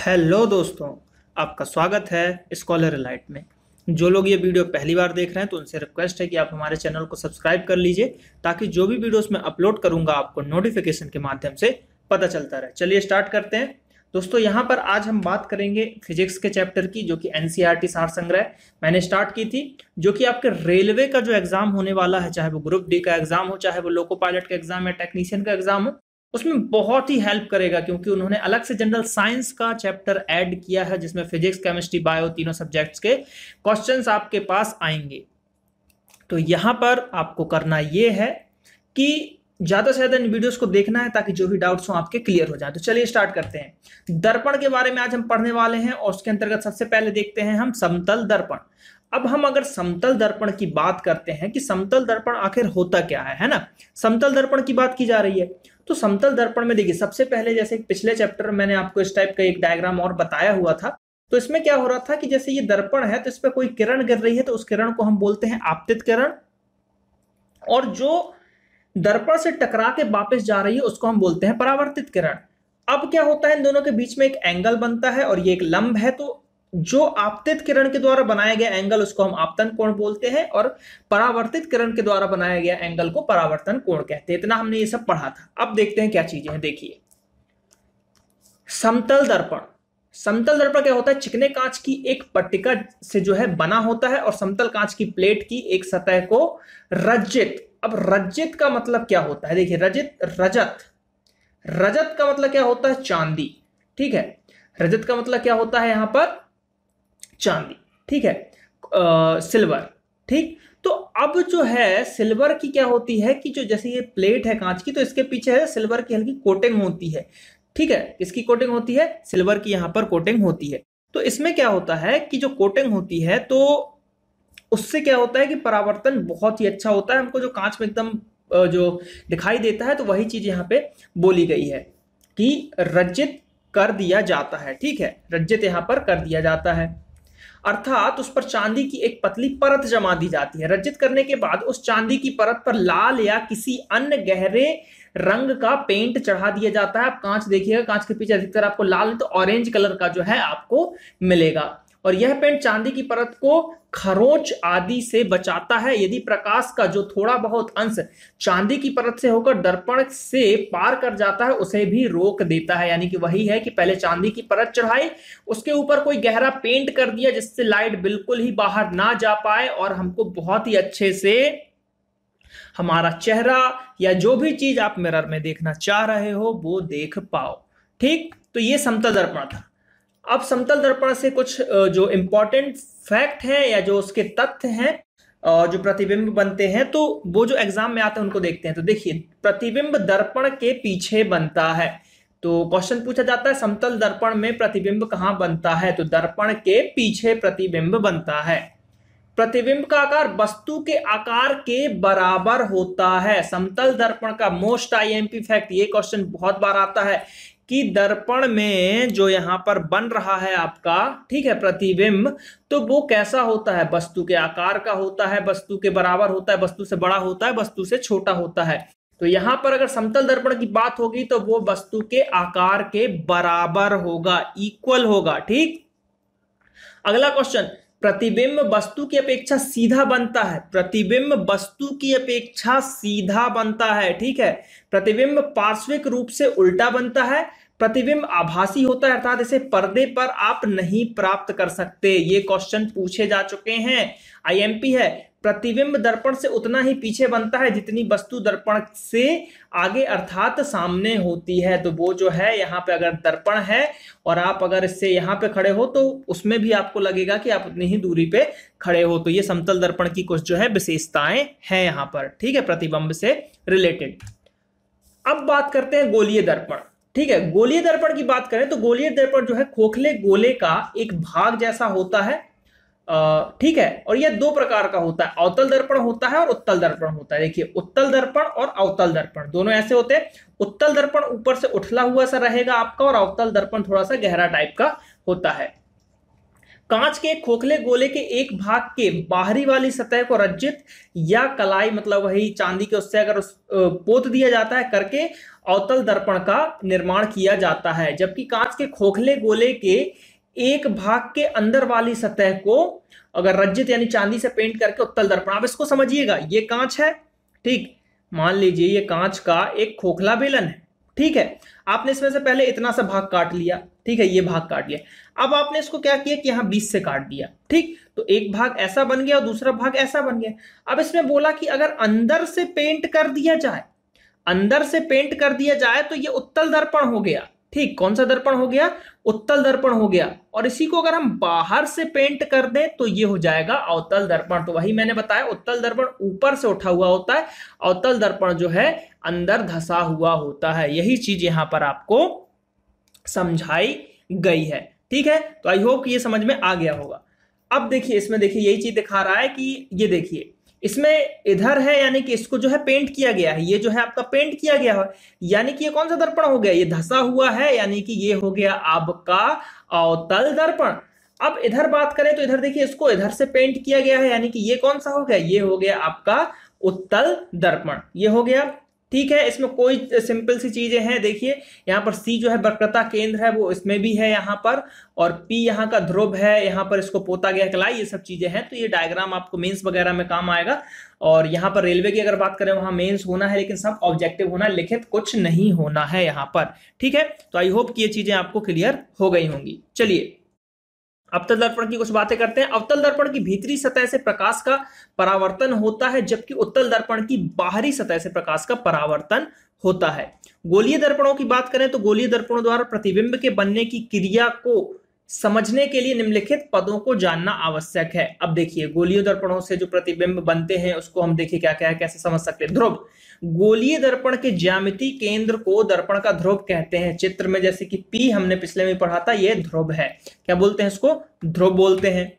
Hello दोस्तों, आपका स्वागत है स्कॉलर एलाइट में। जो लोग ये वीडियो पहली बार देख रहे हैं तो उनसे रिक्वेस्ट है कि आप हमारे चैनल को सब्सक्राइब कर लीजिए ताकि जो भी वीडियोस मैं अपलोड करूंगा आपको नोटिफिकेशन के माध्यम से पता चलता रहे। चलिए स्टार्ट करते हैं दोस्तों। यहाँ पर आज हम बात करेंगे फिजिक्स के चैप्टर की, जो कि एनसीईआरटी सार संग्रह मैंने स्टार्ट की थी, जो कि आपके रेलवे का जो एग्जाम होने वाला है, चाहे वो ग्रुप डी का एग्जाम हो, चाहे वो लोको पायलट का एग्जाम या टेक्नीशियन का एग्जाम हो, उसमें बहुत ही हेल्प करेगा। क्योंकि उन्होंने अलग से जनरल साइंस का चैप्टर ऐड किया है जिसमें फिजिक्स, केमिस्ट्री, बायो तीनों सब्जेक्ट्स के क्वेश्चंस आपके पास आएंगे। तो यहां पर आपको करना यह है कि ज्यादा से ज्यादा इन वीडियोस को देखना है ताकि जो भी डाउट्स हो आपके क्लियर हो जाए। तो चलिए स्टार्ट करते हैं। दर्पण के बारे में आज हम पढ़ने वाले हैं और उसके अंतर्गत सबसे पहले देखते हैं हम समतल दर्पण। अब हम अगर समतल दर्पण की बात करते हैं कि समतल दर्पण आखिर होता क्या है ना, समतल दर्पण की बात की जा रही है। तो समतल दर्पण में देखिए, सबसे पहले जैसे पिछले चैप्टर में मैंने आपको इस टाइप का एक डायग्राम और बताया हुआ था। तो इसमें क्या हो रहा था कि जैसे ये दर्पण है तो इस पर कोई किरण गिर रही है तो उस किरण को हम बोलते हैं आपतित किरण, और जो दर्पण से टकरा के वापस जा रही है उसको हम बोलते हैं परावर्तित किरण। अब क्या होता है, इन दोनों के बीच में एक एंगल बनता है और ये एक लंब है। तो जो आपतित किरण के द्वारा बनाया गया एंगल उसको हम आपतन कोण बोलते हैं और परावर्तित किरण के द्वारा बनाया गया एंगल को परावर्तन कोण कहते हैं। इतना हमने ये सब पढ़ा था। अब देखते हैं क्या चीजें हैं। देखिए, समतल दर्पण। समतल दर्पण क्या होता है, चिकने कांच की एक पट्टिका से जो है बना होता है और समतल कांच की प्लेट की एक सतह को रज्जित। अब रज्जित का मतलब क्या होता है, देखिए रजित, रजत, रजत का मतलब क्या होता है, चांदी। ठीक है, रजत का मतलब क्या होता है यहां पर, चांदी। ठीक है, सिल्वर। ठीक, तो अब जो है सिल्वर की क्या होती है कि जो जैसे ये प्लेट है कांच की, तो इसके पीछे है सिल्वर की हल्की कोटिंग होती है। ठीक है, किसकी कोटिंग होती है, सिल्वर की यहां पर कोटिंग होती है। तो इसमें क्या होता है कि जो कोटिंग होती है तो उससे क्या होता है कि परावर्तन बहुत ही अच्छा होता है। हमको जो कांच में एकदम जो दिखाई देता है, तो वही चीज यहाँ पे बोली गई है कि रज्जित कर दिया जाता है। ठीक है, रज्जित यहां पर कर दिया जाता है, अर्थात उस पर चांदी की एक पतली परत जमा दी जाती है। रज्जित करने के बाद उस चांदी की परत पर लाल या किसी अन्य गहरे रंग का पेंट चढ़ा दिया जाता है। आप कांच देखिएगा, कांच के पीछे अधिकतर आपको लाल तो ऑरेंज कलर का जो है आपको मिलेगा, और यह पेंट चांदी की परत को खरोंच आदि से बचाता है। यदि प्रकाश का जो थोड़ा बहुत अंश चांदी की परत से होकर दर्पण से पार कर जाता है उसे भी रोक देता है। यानी कि वही है कि पहले चांदी की परत चढ़ाई, उसके ऊपर कोई गहरा पेंट कर दिया जिससे लाइट बिल्कुल ही बाहर ना जा पाए और हमको बहुत ही अच्छे से हमारा चेहरा या जो भी चीज आप मिरर में देखना चाह रहे हो वो देख पाओ। ठीक, तो ये समतल दर्पण था। अब समतल दर्पण से कुछ जो इंपॉर्टेंट फैक्ट है या जो उसके तथ्य हैं, जो प्रतिबिंब बनते हैं, तो वो जो एग्जाम में आते हैं उनको देखते हैं। तो देखिए, प्रतिबिंब दर्पण के पीछे बनता है। तो क्वेश्चन पूछा जाता है समतल दर्पण में प्रतिबिंब कहां बनता है, तो दर्पण के पीछे प्रतिबिंब बनता है। प्रतिबिंब का आकार वस्तु के आकार के बराबर होता है। समतल दर्पण का मोस्ट आईएमपी फैक्ट, ये क्वेश्चन बहुत बार आता है कि दर्पण में जो यहां पर बन रहा है आपका, ठीक है, प्रतिबिंब, तो वो कैसा होता है, वस्तु के आकार का होता है, वस्तु के बराबर होता है, वस्तु से बड़ा होता है, वस्तु से छोटा होता है। तो यहां पर अगर समतल दर्पण की बात होगी तो वो वस्तु के आकार के बराबर होगा, इक्वल होगा। ठीक, अगला क्वेश्चन, प्रतिबिंब वस्तु की अपेक्षा सीधा बनता है। प्रतिबिंब वस्तु की अपेक्षा सीधा बनता है। ठीक है, प्रतिबिंब पार्श्विक रूप से उल्टा बनता है। प्रतिबिंब आभासी होता है, अर्थात इसे पर्दे पर आप नहीं प्राप्त कर सकते। ये क्वेश्चन पूछे जा चुके हैं, आईएमपी है। प्रतिबिंब दर्पण से उतना ही पीछे बनता है जितनी वस्तु दर्पण से आगे अर्थात सामने होती है। तो वो जो है यहाँ पे अगर दर्पण है और आप अगर इससे यहाँ पे खड़े हो तो उसमें भी आपको लगेगा कि आप उतनी ही दूरी पे खड़े हो। तो ये समतल दर्पण की कुछ जो है विशेषताएं हैं यहाँ पर। ठीक है, प्रतिबिंब से रिलेटेड। अब बात करते हैं गोलीय दर्पण। ठीक है, गोलीय दर्पण की बात करें तो गोलीय दर्पण जो है खोखले गोले का एक भाग जैसा होता है। ठीक है, और यह दो प्रकार का होता है, अवतल दर्पण होता है और उत्तल दर्पण होता है। देखिए, उत्तल दर्पण और अवतल दर्पण दोनों ऐसे होते हैं। उत्तल दर्पण ऊपर से उठला हुआ सा रहेगा आपका और अवतल दर्पण थोड़ा सा गहरा टाइप का होता है। कांच के खोखले गोले के एक भाग के बाहरी वाली सतह को रज्जित या कलाई, मतलब वही चांदी के उससे अगर पोत दिया जाता है करके अवतल दर्पण का निर्माण किया जाता है। जबकि कांच के खोखले गोले के एक भाग के अंदर वाली सतह को अगर रज्जित यानी चांदी से पेंट करके उत्तल दर्पण, आप इसको समझिएगा, ये कांच है, ठीक, मान लीजिए ये कांच का एक खोखला बेलन है, ठीक है, आपने इसमें से पहले इतना सा भाग काट लिया, ठीक है, ये भाग काट लिया, अब आपने इसको क्या किया कि यहां 20 से काट दिया, ठीक, तो एक भाग ऐसा बन गया और दूसरा भाग ऐसा बन गया। अब इसमें बोला कि अगर अंदर से पेंट कर दिया जाए, अंदर से पेंट कर दिया जाए तो ये उत्तल दर्पण हो गया, ठीक, कौन सा दर्पण हो गया, उत्तल दर्पण हो गया। और इसी को अगर हम बाहर से पेंट कर दें तो ये हो जाएगा अवतल दर्पण। तो वही मैंने बताया, उत्तल दर्पण ऊपर से उठा हुआ होता है, अवतल दर्पण जो है अंदर धसा हुआ होता है। यही चीज यहां पर आपको समझाई गई है, ठीक है। तो आई होप कि ये समझ में आ गया होगा। अब देखिए इसमें, देखिए यही चीज दिखा रहा है कि ये देखिए इसमें इधर है, यानी कि इसको जो है पेंट किया गया है, ये जो है आपका पेंट किया गया है, यानी कि ये कौन सा दर्पण हो गया, ये धसा हुआ है, यानी कि ये हो गया आपका अवतल दर्पण। अब इधर बात करें तो इधर देखिए इसको इधर से पेंट किया गया है, यानी कि ये कौन सा हो गया, ये हो गया आपका उत्तल दर्पण, ये हो गया, ठीक है। इसमें कोई सिंपल सी चीजें हैं, देखिए यहाँ पर सी जो है वक्रता केंद्र है वो इसमें भी है यहाँ पर, और पी यहाँ का ध्रुव है, यहाँ पर इसको पोता गया कलाई, ये सब चीजें हैं। तो ये डायग्राम आपको मेंस वगैरह में काम आएगा। और यहाँ पर रेलवे की अगर बात करें वहां मेंस होना है, लेकिन सब ऑब्जेक्टिव होना है, लिखित कुछ नहीं होना है यहाँ पर, ठीक है। तो आई होप कि ये चीजें आपको क्लियर हो गई होंगी। चलिए अवतल दर्पण की कुछ बातें करते हैं। अवतल दर्पण की भीतरी सतह से प्रकाश का परावर्तन होता है, जबकि उत्तल दर्पण की बाहरी सतह से प्रकाश का परावर्तन होता है। गोलीय दर्पणों की बात करें तो गोलीय दर्पणों द्वारा प्रतिबिंब के बनने की क्रिया को समझने के लिए निम्नलिखित पदों को जानना आवश्यक है। अब देखिए गोलीय दर्पणों से जो प्रतिबिंब बनते हैं उसको हम देखिए क्या क्या है, कैसे समझ सकते हैं। ध्रुव, गोलीय दर्पण के ज्यामितीय केंद्र को दर्पण का ध्रुव कहते हैं। चित्र में जैसे कि पी हमने पिछले में पढ़ा था, यह ध्रुव है, क्या बोलते हैं इसको, ध्रुव बोलते हैं।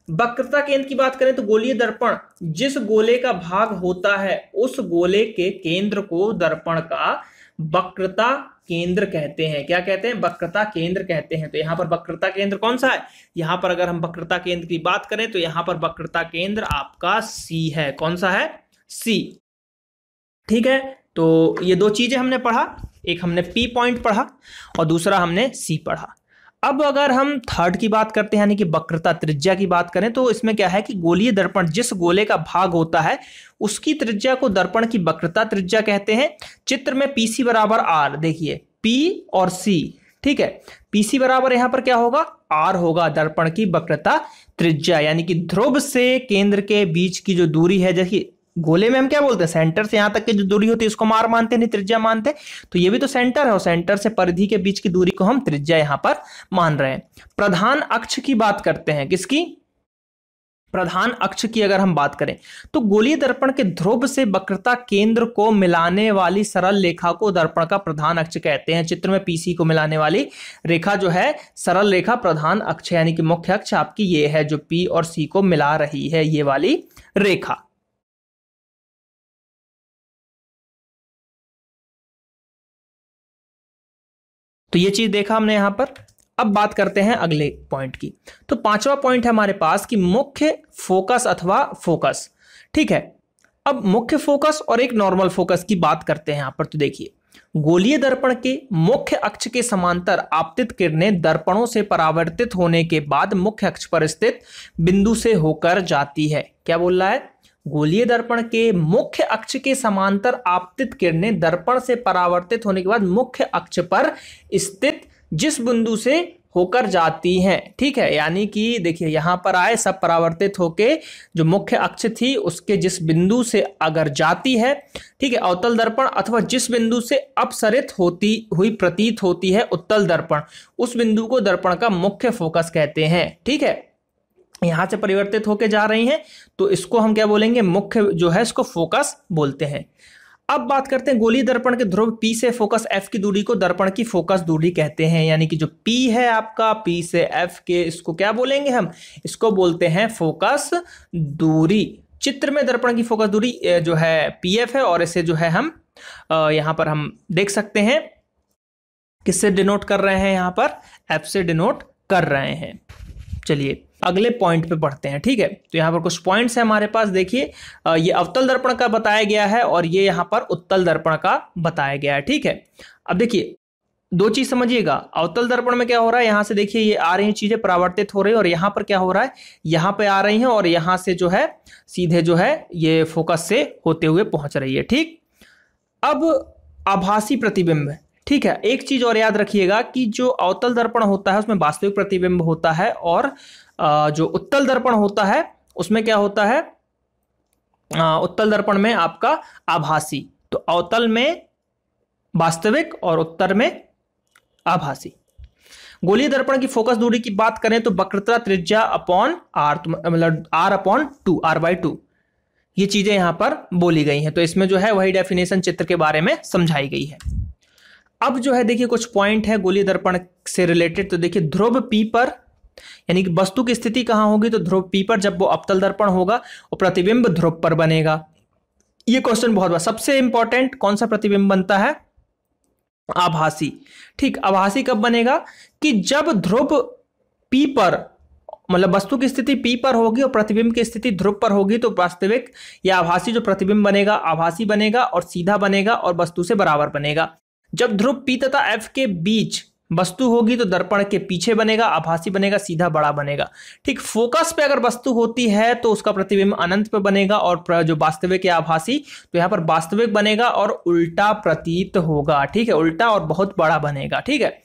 वक्रता केंद्र की बात करें तो गोलीय दर्पण जिस गोले का भाग होता है उस गोले के केंद्र को दर्पण का वक्रता केंद्र कहते हैं। क्या कहते हैं, वक्रता केंद्र कहते हैं। तो यहां पर वक्रता केंद्र कौन सा है, यहां पर अगर हम वक्रता केंद्र की बात करें तो यहां पर वक्रता केंद्र आपका सी है। कौन सा है, सी, ठीक है। तो ये दो चीजें हमने पढ़ा, एक हमने पी पॉइंट पढ़ा और दूसरा हमने सी पढ़ा। अब अगर हम थर्ड की बात करते हैं यानी कि वक्रता त्रिज्या की बात करें तो इसमें क्या है कि गोलीय दर्पण जिस गोले का भाग होता है उसकी त्रिज्या को दर्पण की वक्रता त्रिज्या कहते हैं। चित्र में पीसी बराबर आर, देखिए पी और सी, ठीक है, पीसी बराबर यहां पर क्या होगा, आर होगा, दर्पण की वक्रता त्रिज्या, यानी कि ध्रुव से केंद्र के बीच की जो दूरी है, जैसे गोले में हम क्या बोलते हैं, सेंटर से यहां तक की जो दूरी होती है उसको हम आर मानते हैं, नहीं त्रिज्या मानते। तो ये भी तो सेंटर है और सेंटर से परिधि के बीच की दूरी को हम त्रिज्या यहां पर मान रहे हैं। प्रधान अक्ष की बात करते हैं, किसकी, प्रधान अक्ष की अगर हम बात करें तो गोलीय दर्पण के ध्रुव से वक्रता केंद्र को मिलाने वाली सरल रेखा को दर्पण का प्रधान अक्ष कहते हैं। चित्र में पीसी को मिलाने वाली रेखा जो है सरल रेखा प्रधान अक्ष, यानी कि मुख्य अक्ष आपकी ये है जो पी और सी को मिला रही है, ये वाली रेखा। तो ये चीज देखा हमने यहां पर। अब बात करते हैं अगले पॉइंट की। तो पांचवा पॉइंट है हमारे पास कि मुख्य फोकस अथवा फोकस, ठीक है। अब मुख्य फोकस और एक नॉर्मल फोकस की बात करते हैं यहां पर। तो देखिए गोलीय दर्पण के मुख्य अक्ष के समांतर आपतित किरणें दर्पणों से परावर्तित होने के बाद मुख्य अक्ष पर स्थित बिंदु से होकर जाती है। क्या बोल रहा है, गोलीय दर्पण के मुख्य अक्ष के समांतर आपतित किरणें दर्पण से परावर्तित होने के बाद मुख्य अक्ष पर स्थित जिस बिंदु से होकर जाती हैं, ठीक है। यानी कि देखिए यहां पर आए सब परावर्तित होके जो मुख्य अक्ष थी उसके जिस बिंदु से अगर जाती है, ठीक है, अवतल दर्पण अथवा जिस बिंदु से अपसरित होती हुई प्रतीत होती है उत्तल दर्पण, उस बिंदु को दर्पण का मुख्य फोकस कहते हैं, ठीक है। यहां से परिवर्तित होके जा रही हैं तो इसको हम क्या बोलेंगे, मुख्य जो है इसको फोकस बोलते हैं। अब बात करते हैं गोलीय दर्पण के ध्रुव P से फोकस F की दूरी को दर्पण की फोकस दूरी कहते हैं। यानी कि जो P है आपका, P से F के, इसको क्या बोलेंगे हम, इसको बोलते हैं फोकस दूरी। चित्र में दर्पण की फोकस दूरी जो है PF है और इसे जो है हम यहां पर हम देख सकते हैं किससे डिनोट कर रहे हैं, यहां पर F से डिनोट कर रहे हैं। चलिए अगले पॉइंट पे बढ़ते हैं। ठीक है, तो यहाँ पर कुछ पॉइंट्स है हमारे पास। देखिए ये अवतल दर्पण का बताया गया है और ये यहाँ पर उत्तल दर्पण का बताया गया है। ठीक है, अब देखिए दो चीज समझिएगा, अवतल दर्पण में क्या हो रहा है, यहां से देखिए ये आ रही चीजें परावर्तित हो रही है और यहां पर क्या हो रहा है, यहां पे आ रही हैं और यहां से जो है सीधे जो है ये फोकस से होते हुए पहुंच रही है। ठीक, अब आभासी प्रतिबिंब। ठीक है, एक चीज और याद रखिएगा कि जो अवतल दर्पण होता है उसमें वास्तविक प्रतिबिंब होता है और जो उत्तल दर्पण होता है उसमें क्या होता है, उत्तल दर्पण में आपका आभासी। तो अवतल में वास्तविक और उत्तर में आभासी। गोलीय दर्पण की फोकस दूरी की बात करें तो वक्रता त्रिज्या अपॉन आर, मतलब R upon two, R by two, ये चीजें यहां पर बोली गई हैं। तो इसमें जो है वही डेफिनेशन चित्र के बारे में समझाई गई है। अब जो है देखिए कुछ पॉइंट है गोलीय दर्पण से रिलेटेड। तो देखिए ध्रुव पी पर, यानी कि वस्तु की स्थिति कहां होगी, तो ध्रुव पी पर जब वो अवतल दर्पण होगा और प्रतिबिंब ध्रुव पर बनेगा। ये क्वेश्चन बहुत बड़ा, सबसे इंपॉर्टेंट कौन सा प्रतिबिंब बनता है, आभासी। ठीक, आभासी कब बनेगा कि जब ध्रुव पी पर, मतलब वस्तु की स्थिति पी पर होगी और प्रतिबिंब की स्थिति ध्रुव पर होगी, तो वास्तविक या आभासी जो प्रतिबिंब बनेगा आभासी बनेगा और सीधा बनेगा और वस्तु से बराबर बनेगा। जब ध्रुव पी तथा एफ के बीच वस्तु होगी तो दर्पण के पीछे बनेगा, आभासी बनेगा, सीधा बड़ा बनेगा। ठीक, फोकस पे अगर वस्तु होती है तो उसका प्रतिबिंब अनंत पे बनेगा और जो वास्तविक या आभासी, तो यहाँ पर वास्तविक बनेगा और उल्टा प्रतीत होगा। ठीक है, उल्टा और बहुत बड़ा बनेगा। ठीक है,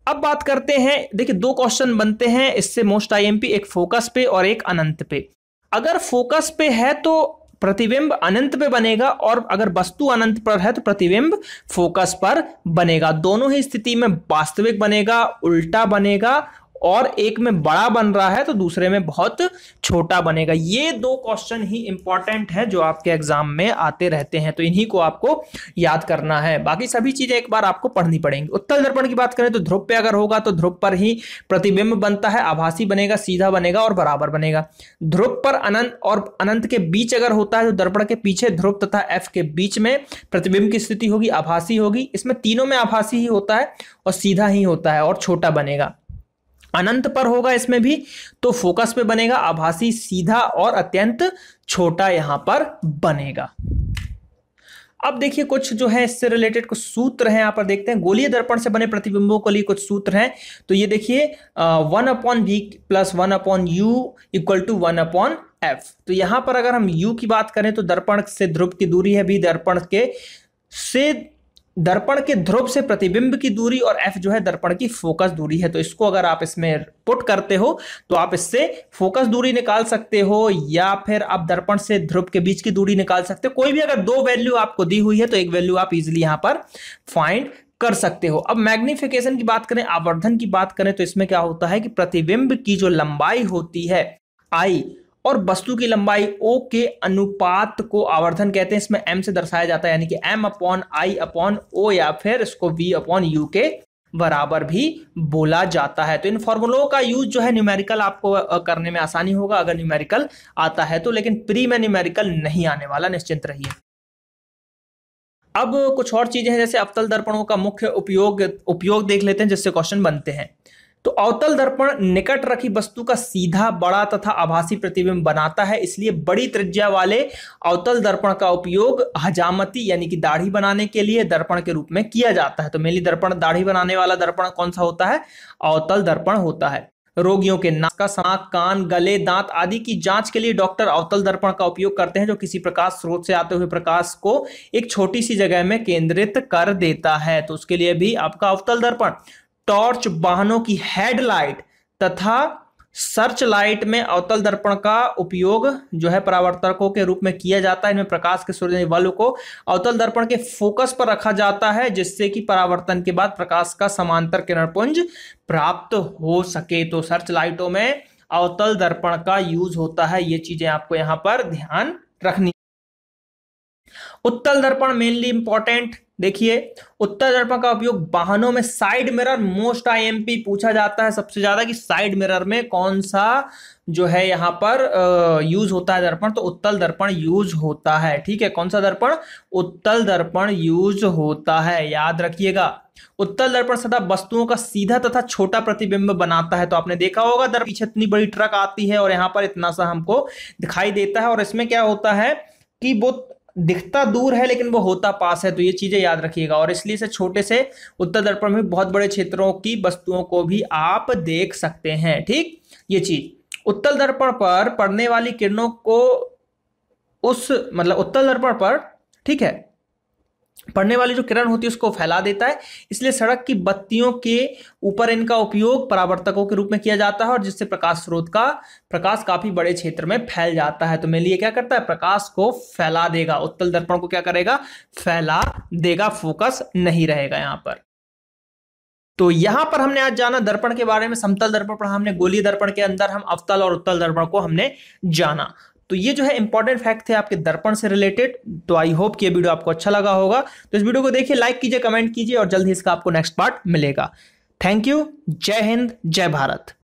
अब बात करते हैं, देखिए दो क्वेश्चन बनते हैं इससे मोस्ट आईएमपी, एक फोकस पे और एक अनंत पे। अगर फोकस पे है तो प्रतिबिंब अनंत पे बनेगा और अगर वस्तु अनंत पर है तो प्रतिबिंब फोकस पर बनेगा। दोनों ही स्थिति में वास्तविक बनेगा, उल्टा बनेगा, और एक में बड़ा बन रहा है तो दूसरे में बहुत छोटा बनेगा। ये दो क्वेश्चन ही इंपॉर्टेंट है जो आपके एग्जाम में आते रहते हैं, तो इन्हीं को आपको याद करना है। बाकी सभी चीजें एक बार आपको पढ़नी पड़ेंगी। उत्तल दर्पण की बात करें तो ध्रुव पे अगर होगा तो ध्रुव पर ही प्रतिबिंब बनता है, आभासी बनेगा, सीधा बनेगा और बराबर बनेगा। ध्रुव पर अनंत और अनंत के बीच अगर होता है तो दर्पण के पीछे ध्रुव तथा एफ के बीच में प्रतिबिंब की स्थिति होगी, आभासी होगी। इसमें तीनों में आभासी ही होता है और सीधा ही होता है और छोटा बनेगा। अनंत पर होगा इसमें भी तो फोकस पे बनेगा, आभासी, सीधा और अत्यंत छोटा यहां पर बनेगा। अब देखिए कुछ जो है इससे रिलेटेड कुछ सूत्र हैं, यहां पर देखते हैं। गोलीय दर्पण से बने प्रतिबिंबों के लिए कुछ सूत्र हैं। तो ये देखिए 1/v + 1/u = 1/f। तो यहां पर अगर हम u की बात करें तो दर्पण से ध्रुव की दूरी है v, दर्पण के ध्रुव से प्रतिबिंब की दूरी, और f जो है दर्पण की फोकस दूरी है। तो इसको अगर आप इसमें पुट करते हो तो आप इससे फोकस दूरी निकाल सकते हो या फिर आप दर्पण से ध्रुव के बीच की दूरी निकाल सकते हो। कोई भी अगर दो वैल्यू आपको दी हुई है तो एक वैल्यू आप इजीली यहां पर फाइंड कर सकते हो। अब मैग्निफिकेशन की बात करें, आवर्धन की बात करें, तो इसमें क्या होता है कि प्रतिबिंब की जो लंबाई होती है I और वस्तु की लंबाई O के अनुपात को आवर्धन कहते हैं। इसमें m से दर्शाया जाता है, यानी कि m/I/O या फिर इसको v/u के बराबर भी बोला जाता है। तो इन फॉर्मूलों का यूज जो है न्यूमेरिकल आपको करने में आसानी होगा अगर न्यूमेरिकल आता है तो, लेकिन प्री में न्यूमेरिकल नहीं आने वाला, निश्चिंत रहिए। अब कुछ और चीजें हैं, जैसे अवतल दर्पणों का मुख्य उपयोग देख लेते हैं जिससे क्वेश्चन बनते हैं। तो अवतल दर्पण निकट रखी वस्तु का सीधा, बड़ा तथा आभासी प्रतिबिंब बनाता है, इसलिए बड़ी त्रिज्या वाले अवतल दर्पण का उपयोग हजामती यानी कि दाढ़ी बनाने के लिए दर्पण के रूप में किया जाता है। तो मेनली दर्पण, दाढ़ी बनाने वाला दर्पण कौन सा होता है, अवतल दर्पण होता है। रोगियों के नाक, कान, गले, दांत आदि की जांच के लिए डॉक्टर अवतल दर्पण का उपयोग करते हैं, जो किसी प्रकाश स्रोत से आते हुए प्रकाश को एक छोटी सी जगह में केंद्रित कर देता है। तो उसके लिए भी आपका अवतल दर्पण, टॉर्च, वाहनों की हेडलाइट तथा सर्च लाइट में अवतल दर्पण का उपयोग जो है परावर्तकों के रूप में किया जाता है। इनमें प्रकाश के सूर्य बल को अवतल दर्पण के फोकस पर रखा जाता है, जिससे कि परावर्तन के बाद प्रकाश का समांतर किरणपुंज प्राप्त हो सके। तो सर्च लाइटों में अवतल दर्पण का यूज होता है। ये चीजें आपको यहां पर ध्यान रखनी। उत्तल दर्पण मेनली इंपॉर्टेंट। देखिए, उत्तल दर्पण का उपयोग वाहनों में साइड मिरर, मोस्ट आईएमपी पूछा जाता है सबसे ज्यादा कि साइड मिरर में कौन सा जो है यहां पर यूज होता है दर्पण, तो उत्तल दर्पण यूज होता है। ठीक है, कौन सा दर्पण? उत्तल दर्पण यूज होता है, याद रखिएगा। उत्तल दर्पण सदा वस्तुओं का सीधा तथा छोटा प्रतिबिंब बनाता है। तो आपने देखा होगा दर्पण पीछे इतनी बड़ी ट्रक आती है और यहां पर इतना सा हमको दिखाई देता है, और इसमें क्या होता है कि वो दिखता दूर है लेकिन वो होता पास है। तो ये चीजें याद रखिएगा, और इसलिए इसे छोटे से उत्तल दर्पण में बहुत बड़े क्षेत्रों की वस्तुओं को भी आप देख सकते हैं। ठीक, ये चीज उत्तल दर्पण पर पड़ने वाली किरणों को उस मतलब उत्तल दर्पण पर, ठीक है, पड़ने वाली जो किरण होती है उसको फैला देता है। इसलिए सड़क की बत्तियों के ऊपर इनका उपयोग परावर्तकों के रूप में किया जाता है, और जिससे प्रकाश स्रोत का प्रकाश काफी बड़े क्षेत्र में फैल जाता है। तो मेरे लिए क्या करता है? प्रकाश को फैला देगा। उत्तल दर्पण को क्या करेगा? फैला देगा, फोकस नहीं रहेगा यहां पर। तो यहां पर हमने आज जाना दर्पण के बारे में। समतल दर्पण पढ़ा हमने, गोलीय दर्पण के अंदर हम अवतल और उत्तल दर्पण को हमने जाना। तो ये जो है इंपॉर्टेंट फैक्ट थे आपके दर्पण से रिलेटेड। तो आई होप कि ये वीडियो आपको अच्छा लगा होगा। तो इस वीडियो को देखिए, लाइक कीजिए, कमेंट कीजिए, और जल्द ही इसका आपको नेक्स्ट पार्ट मिलेगा। Thank you. जय हिंद, जय भारत।